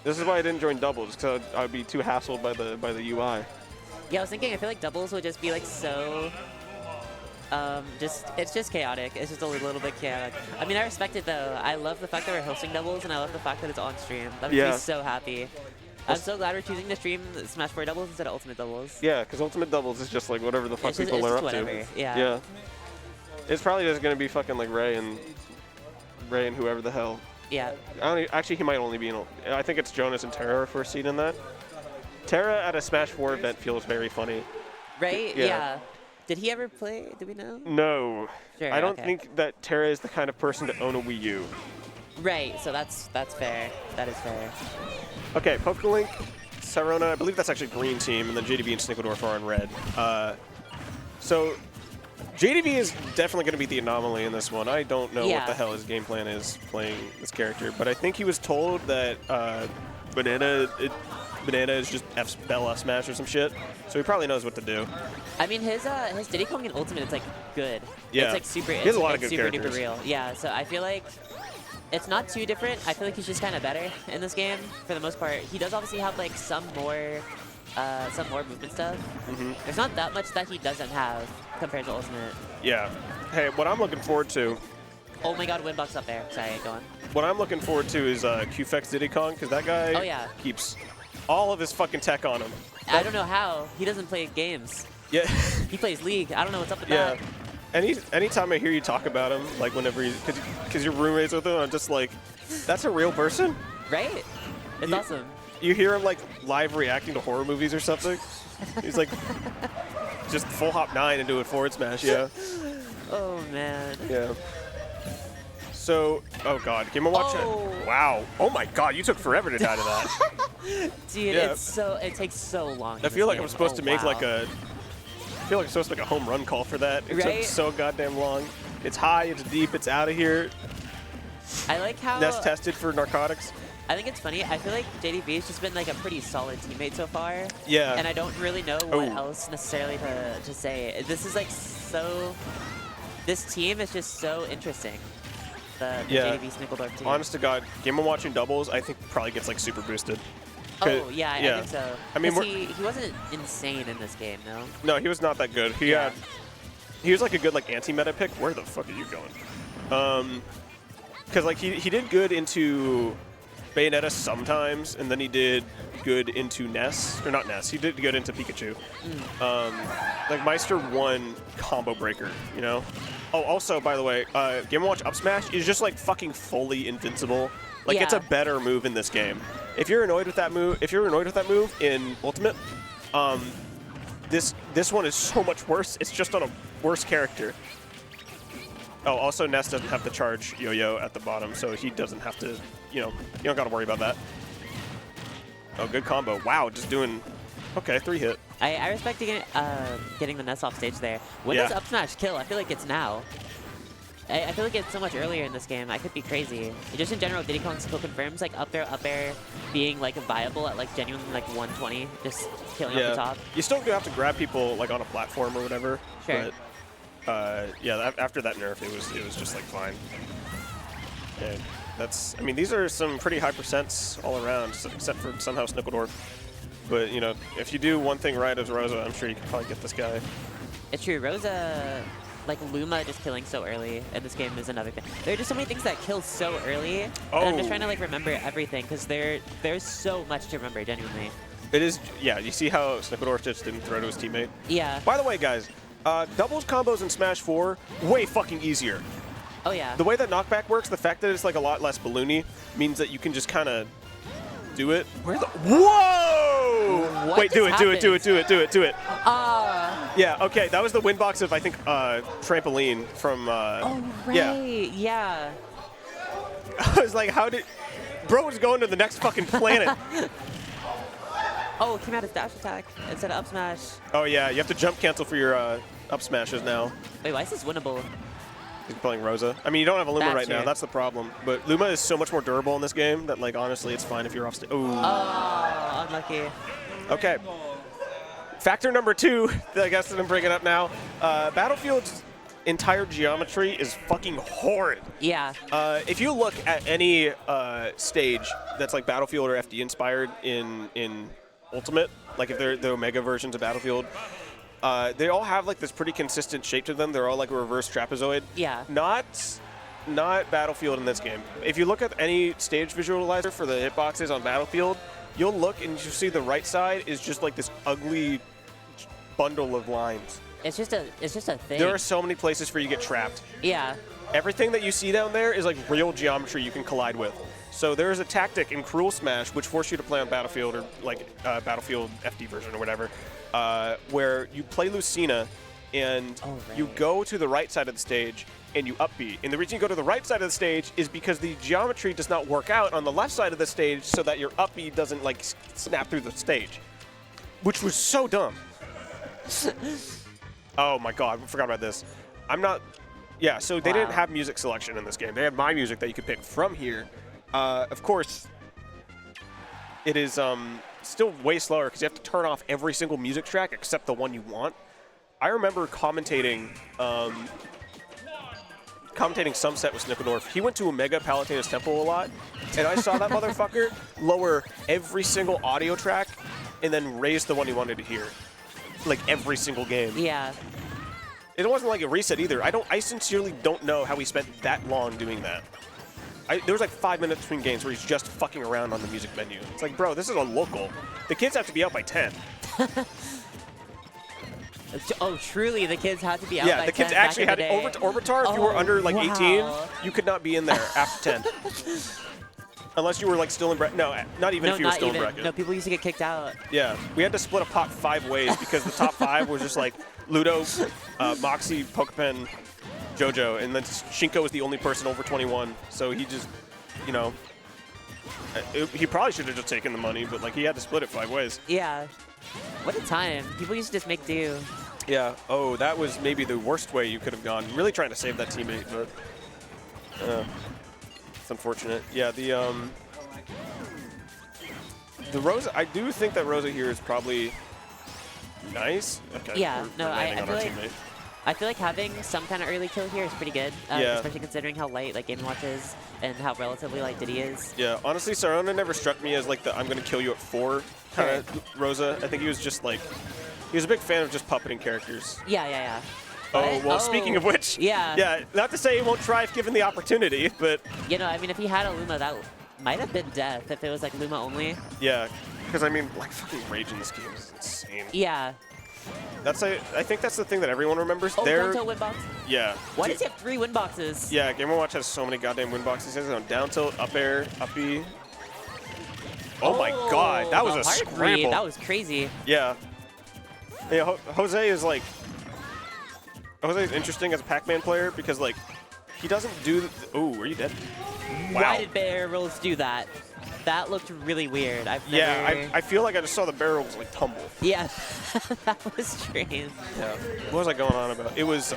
This is why I didn't join doubles, because I would be too hassled by the UI. Yeah, I was thinking, I feel like doubles would just be like so, it's just chaotic. It's just a little bit chaotic. I mean, I respect it though. I love the fact that we're hosting doubles, and I love the fact that it's on stream. That makes me so happy. I'm so glad we're choosing to stream Smash 4 doubles instead of Ultimate doubles. Yeah, because Ultimate doubles is just like whatever the fuck people are up to. Yeah. Yeah. It's probably just gonna be fucking like Ray and whoever the hell. Yeah. Actually, he might only be in. I think it's Jonas and Terra for a seed in that. Terra at a Smash 4 event feels very funny. Right? Yeah. Did he ever play? Do we know? No. Sure, I don't think that Terra is the kind of person to own a Wii U. Right. So that's fair. That is fair. Okay, Pokalink, Cyrrona, I believe that's actually green team, and then JDV and Snickeldorf are on red. So JDV is definitely going to be the anomaly in this one. I don't know what the hell his game plan is playing this character, but I think he was told that Banana is just F-Bell F-Smash or some shit, so he probably knows what to do. I mean, his Diddy Kong in Ultimate is like good. Yeah. It's like super. He has a lot of good super characters. duper real. Yeah. So I feel like it's not too different. I feel like he's just kind of better in this game for the most part. He does obviously have like some more movement stuff. There's not that much that he doesn't have compared to Ultimate. Yeah. Hey, what I'm looking forward to. Oh my God, Windbox up there. Sorry, go on. What I'm looking forward to is QFX Diddy Kong, because that guy keeps all of his fucking tech on him. I don't know how. He doesn't play games. Yeah. He plays League. I don't know what's up with that. Anytime I hear you talk about him, like whenever because you're roommates with him, I'm just like, that's a real person? Right? It's awesome. You hear him like live reacting to horror movies or something? He's like, just full hop 9 into a forward smash, yeah. Oh man. Yeah. So, oh God, Game & Watch. Wow. Oh my God, you took forever to die to that. Dude, it takes so long. I feel like I'm supposed to make like a. I feel like I'm supposed to make a home run call for that. It took so goddamn long. It's high, it's deep, it's out of here. I like how Nest tested for narcotics. I think it's funny. I feel like JDV has just been like a pretty solid teammate so far. Yeah. And I don't really know what else necessarily to say. This is like so. This team is just so interesting. The JDV Snickeldorf team. Honest to God, Game & Watching doubles, I think probably gets like super boosted. Oh yeah, I think so. I mean, he wasn't insane in this game, no. No, he was not that good. He was like a good like anti-meta pick. Where the fuck are you going? Because like he did good into Bayonetta sometimes, and then he did good into Ness, or not Ness. He did good into Pikachu. Like Meister 1 combo breaker, you know. Oh, also by the way, Game & Watch up smash is just like fucking fully invincible. Like it's a better move in this game. If you're annoyed with that move, in Ultimate, this one is so much worse. It's just on a worse character. Oh, also Ness doesn't have to charge Yo-Yo at the bottom, so he doesn't have to, you don't got to worry about that. Oh, good combo. Wow, just doing, okay, 3-hit. I respect getting the Ness off stage there. When does up smash kill? I feel like it's now. I feel like it's so much earlier in this game. I could be crazy. Just in general, Diddy Kong still confirms like up air being like viable at like genuinely like 120, just killing off the top. You still do have to grab people like on a platform or whatever. Sure. But yeah, after that nerf, it was just like fine. Yeah, I mean, these are some pretty high percents all around, except for somehow Snickeldorf. But if you do one thing right as Rosa, I'm sure you can probably get this guy. It's true, Rosa. Like Luma just killing so early in this game is another thing. There are just so many things that kill so early, and I'm just trying to like remember everything because there's so much to remember, genuinely. It is, yeah. You see how Snickeldorf just didn't throw to his teammate? Yeah. By the way, guys, doubles combos in Smash 4 way fucking easier. Oh yeah. The way that knockback works, the fact that it's like a lot less balloony means that you can just kind of do it. Where the? Whoa! What Wait, do it. Ah. Yeah, okay, that was the win box of, I think, Trampoline from, oh, right, yeah. I was like, how did... Bro was going to the next fucking planet. Oh, it came out as dash attack instead of up smash. Oh, yeah, you have to jump cancel for your up smashes now. Wait, why is this winnable? He's playing Rosa. I mean, you don't have a Luma right now. That's the problem. But Luma is so much more durable in this game that, like, honestly, it's fine if you're off stage. Oh, unlucky. Okay. Factor number 2, I guess that I'm bringing up now. Battlefield, entire geometry is fucking horrid. Yeah. If you look at any stage that's like Battlefield or FD inspired in Ultimate, like if they're the Omega versions of Battlefield, they all have like this pretty consistent shape to them. They're all like a reverse trapezoid. Yeah. Not Battlefield in this game. If you look at any stage visualizer for the hitboxes on Battlefield, you'll look and you see the right side is just like this ugly bundle of lines. It's just a thing. There are so many places for you to get trapped. Yeah. Everything that you see down there is like real geometry you can collide with. So there is a tactic in Cruel Smash which forces you to play on Battlefield or like Battlefield FD version or whatever, where you play Lucina and you go to the right side of the stage and you up B. And the reason you go to the right side of the stage is because the geometry does not work out on the left side of the stage so that your up B doesn't like snap through the stage, which was so dumb. Oh my god, I forgot about this. Yeah, so they didn't have music selection in this game. They had my music that you could pick from here. Of course, it is still way slower because you have to turn off every single music track except the one you want. I remember commentating some set with Snickeldorf. He went to Omega Palutina's Temple a lot, and I saw that motherfucker lower every single audio track and then raise the one he wanted to hear. Like every single game. Yeah. It wasn't like a reset either. I sincerely don't know how he spent that long doing that. There was like 5 minutes between games where he's just fucking around on the music menu. It's like, bro, this is a local. The kids have to be out by 10. Oh, truly, the kids had to be out by 10. Yeah, the kids actually had to. Orbitar, if you were under like 18, you could not be in there after 10. Unless you were like still in bracket. No, not even if you were still in bracket. No, people used to get kicked out. Yeah, we had to split a pot 5 ways because the top 5 was just like Ludo, Moxie, Pokepen, JoJo, and then Shinko was the only person over 21. So he just, you know, he probably should have just taken the money, but like he had to split it 5 ways. Yeah. What a time. People used to just make do. Yeah. Oh, that was maybe the worst way you could have gone. Really trying to save that teammate, but it's unfortunate. Yeah, the Rosa, I do think that Rosa here is probably nice. Okay. Yeah, no, I feel like teammate. having some kind of early kill here is pretty good, especially considering how light like Game Watch is and how relatively light Diddy is. Yeah, honestly, Cyrrona never struck me as like the I'm going to kill you at 4 kind of Rosa. I think he was just like, he was a big fan of just puppeting characters. Yeah. Oh, well, speaking of which, yeah, not to say he won't try if given the opportunity, but... You know, I mean, if he had a Luma, that might have been death if it was like Luma only. Yeah, because I mean, like fucking Rage in this game is insane. Yeah. I think that's the thing that everyone remembers. Oh, down tilt win box? Yeah. Why does he have 3 win boxes? Yeah, Game & Watch has so many goddamn win boxes. He has it on down tilt, up air, up B. Oh my god, that was a scramble. Read. That was crazy. Yeah. Yeah, Jose is interesting as a Pac-Man player because like he doesn't do. Oh, are you dead? Wow. Why did barrels do that? That looked really weird. I feel like I just saw the barrels like tumble. Yeah, that was strange. Yeah. What was I going on about? It was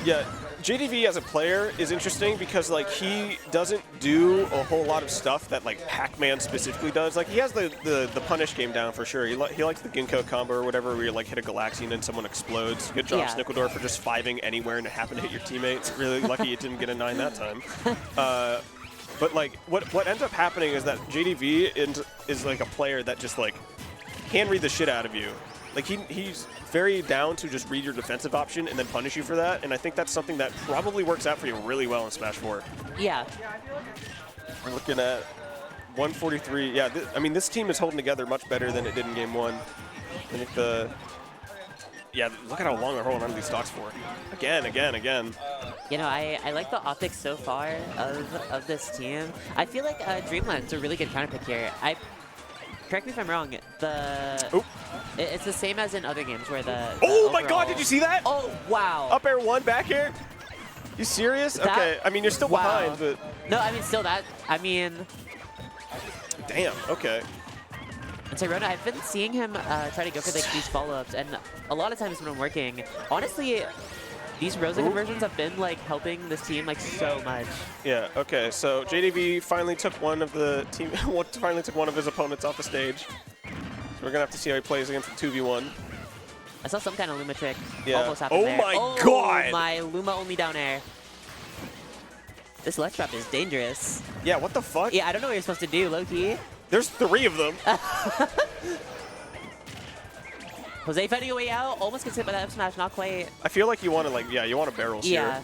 yeah. JDV as a player is interesting because like he doesn't do a whole lot of stuff that like Pac-Man specifically does. Like he has the punish game down for sure. He likes the Ginkgo combo or whatever where you like hit a Galaxian and someone explodes. Good job, Snickeldorf, for just 5ing anywhere and it happened to hit your teammates. Really lucky it didn't get a 9 that time. But like what ends up happening is that JDV is like a player that just like can read the shit out of you. Like he's very down to just read your defensive option and then punish you for that, and I think that's something that probably works out for you really well in Smash 4. Yeah. We're looking at 143. Yeah, I mean this team is holding together much better than it did in Game 1. I think look at how long they're holding on to these stocks for. Again. You know, I like the optics so far of this team. I feel like Dreamland's a really good counter pick here. Correct me if I'm wrong. It's the same as in other games where the oh my god, did you see that? Oh, wow. Up air 1, back air? You serious? Okay, I mean, you're still behind, but... No, I mean, still that, I mean... Damn, okay. And Cyrrona, I've been seeing him try to go for like, these follow-ups, and a lot of times it's been working. Honestly, these Rosa conversions have been like helping this team like so much. Yeah. Okay. So JDV finally took one of his opponents off the stage. So we're gonna have to see how he plays against the 2v1. I saw some kind of Luma trick Yeah. almost happen Oh there. my Oh god! my, Luma only down air. This ledge trap is dangerous. Yeah, what the fuck? Yeah, I don't know what you're supposed to do, low-key. There's 3 of them. Jose finding a way out, almost gets hit by that F smash, not quite. I feel like you want to, like, yeah, you want to barrel Yeah. here.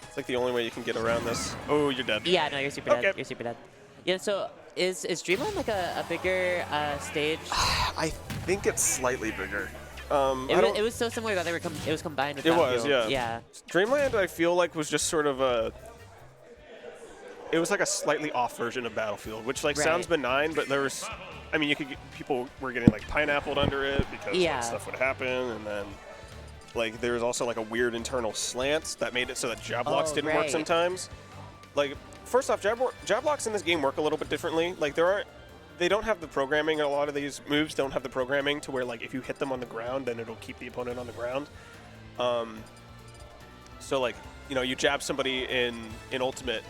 It's like the only way you can get around this. Oh, you're dead. Yeah, no, you're super Okay. dead. You're super dead. Yeah, so is Dreamland like a bigger stage? I think it's slightly bigger. It was so similar that it was combined with It was, Battlefield. yeah. Dreamland, I feel like, was just sort of a... It was like a slightly off version of Battlefield, which like sounds benign, but there was... I mean, people were getting like pineappled under it because like, stuff would happen, and then like there was also like a weird internal slant that made it so that jab blocks didn't work sometimes. Like, first off, jab blocks in this game work a little bit differently. Like they don't have the programming. A lot of these moves don't have the programming to where like if you hit them on the ground, then it'll keep the opponent on the ground. So like, you know, you jab somebody in Ultimate,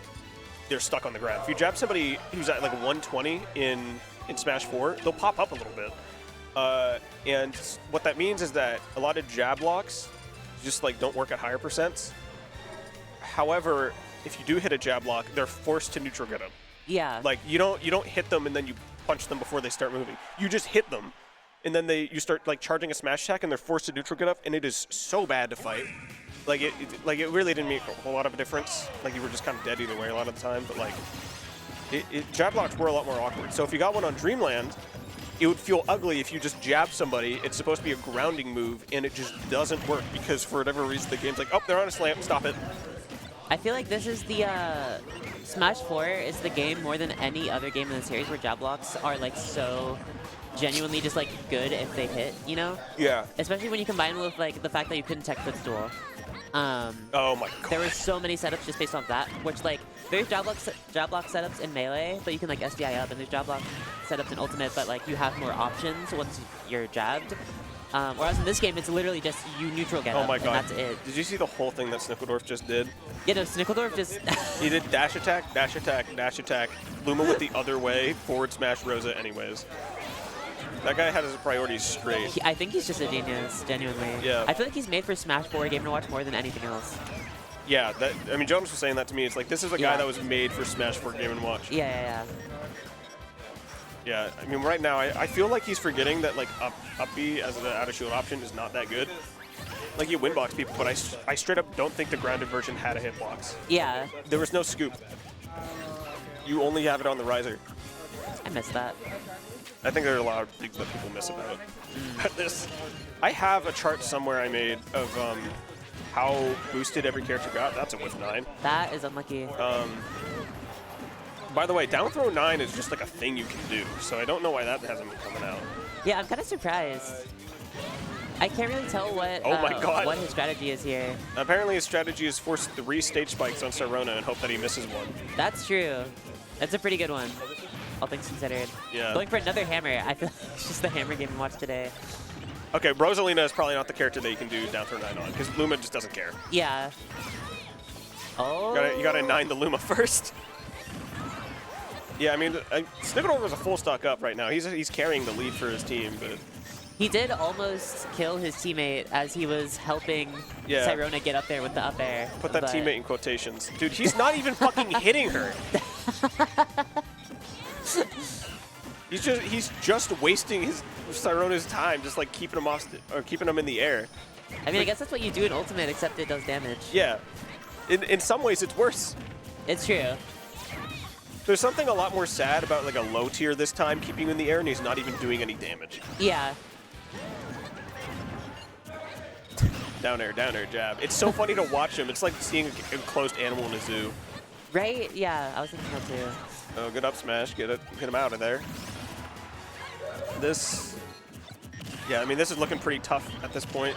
they're stuck on the ground. If you jab somebody who's at like 120 in Smash 4, they'll pop up a little bit. And what that means is that a lot of jab blocks just like don't work at higher percents. However, if you do hit a jab block, they're forced to neutral get them. Yeah. Like you don't hit them and then you punch them before they start moving. You just hit them, and then you start like charging a smash attack, and they're forced to neutral get up, and it is so bad to fight. Like it really didn't make a whole lot of a difference. Like you were just kind of dead either way a lot of the time. But like jab blocks were a lot more awkward. So if you got one on Dreamland, it would feel ugly if you just jab somebody. It's supposed to be a grounding move, and it just doesn't work because for whatever reason the game's like, oh, they're on a slam, stop it. I feel like this is the Smash 4 is the game more than any other game in the series where jab blocks are like so genuinely just like good if they hit, you know? Yeah. Especially when you combine with like the fact that you couldn't tech footstool. Oh my god. There were so many setups just based on that, which like there's jab block setups in Melee, but you can like SDI up, and there's jab block setups in Ultimate, but like you have more options once you're jabbed. Whereas in this game, it's literally just you neutral get up, my god. and that's it. Did you see the whole thing that Snickeldorf just did? Yeah, no, Snickeldorf just... He did dash attack, dash attack, dash attack. Luma went the other way, forward smash Rosa anyways. That guy had his priorities straight. I think he's just a genius, genuinely. Yeah. I feel like he's made for Smash 4 Game & Watch more than anything else. Yeah, I mean, Jonas was saying that to me. It's like, this is a guy that was made for Smash 4 Game & Watch. Yeah. Yeah, I mean, right now, I feel like he's forgetting that, like, up B as an out-of-shield option is not that good. Like, you win-box people, but I straight up don't think the grounded version had a hitbox. Yeah. There was no scoop. You only have it on the riser. I missed that. I think there are a lot of things that people miss about this. I have a chart somewhere I made of how boosted every character got. That's a whiff 9. That is unlucky. By the way, down throw 9 is just like a thing you can do, so I don't know why that hasn't been coming out. Yeah, I'm kind of surprised. I can't really tell what what his strategy is here. Apparently his strategy is force 3 stage spikes on Cyrrona and hope that he misses one. That's true. That's a pretty good one, all things considered. Yeah. Going for another hammer. I feel like it's just the hammer Game & Watch today. Okay, Rosalina is probably not the character that you can do down throw 9 on, because Luma just doesn't care. Yeah. Oh. You gotta 9 the Luma first. Yeah, I mean, Snickeldorf was a full stock up right now. He's carrying the lead for his team, but... He did almost kill his teammate as he was helping Cyrrona get up there with the up air. Put that teammate in quotations. Dude, he's not even fucking hitting her. He's just wasting Cyrrona's time, just like keeping him off or keeping him in the air. I mean, I guess that's what you do in Ultimate, except it does damage. Yeah. In some ways, it's worse. It's true. There's something a lot more sad about like a low tier this time, keeping you in the air, and he's not even doing any damage. Yeah. Down air, jab. It's so funny to watch him. It's like seeing a enclosed animal in a zoo. Right? Yeah, I was thinking that too. Oh, good up smash. Get him out of there. Yeah, I mean, this is looking pretty tough at this point.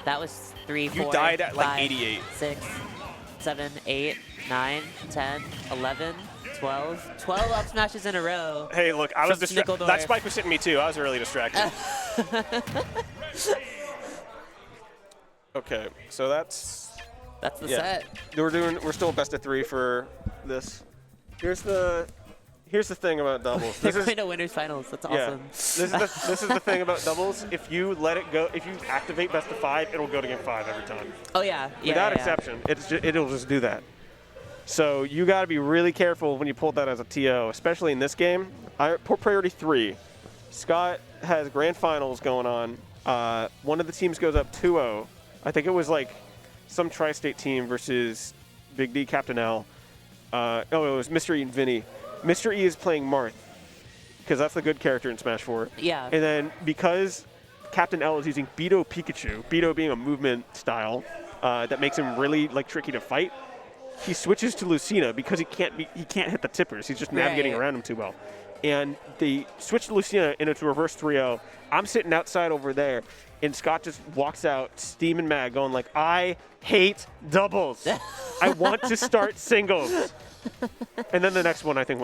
That was 3, 4, You died at like 5, 88. 6, 7, 8, 9, 10, 11, 12. 12 up smashes in a row. Hey, look, I was distracted. That spike was hitting me too. I was really distracted. Okay, so that's the set. We're still best of 3 for this. Here's the Here's the thing about doubles. They're going to winners finals. That's awesome. Yeah. This is the thing about doubles. If you let it go, if you activate best of 5, it'll go to game 5 every time. Oh yeah. Without exception, it'll just do that. So you got to be really careful when you pull that as a TO, especially in this game. Port Priority 3. Scott has grand finals going on. One of the teams goes up 2-0. I think it was like some tri-state team versus Big D, Captain L. It was Mr. E and Vinny. Mr. E is playing Marth, because that's the good character in Smash 4. Yeah. And then because Captain L is using Beto Pikachu, Beto being a movement style that makes him really like tricky to fight, he switches to Lucina because he can't hit the tippers. He's just navigating around him too well. And they switch to Lucina, and it's a reverse 3-0. I'm sitting outside over there, and Scott just walks out, steaming mad, going like, I hate doubles. I want to start singles. And then the next one, I think,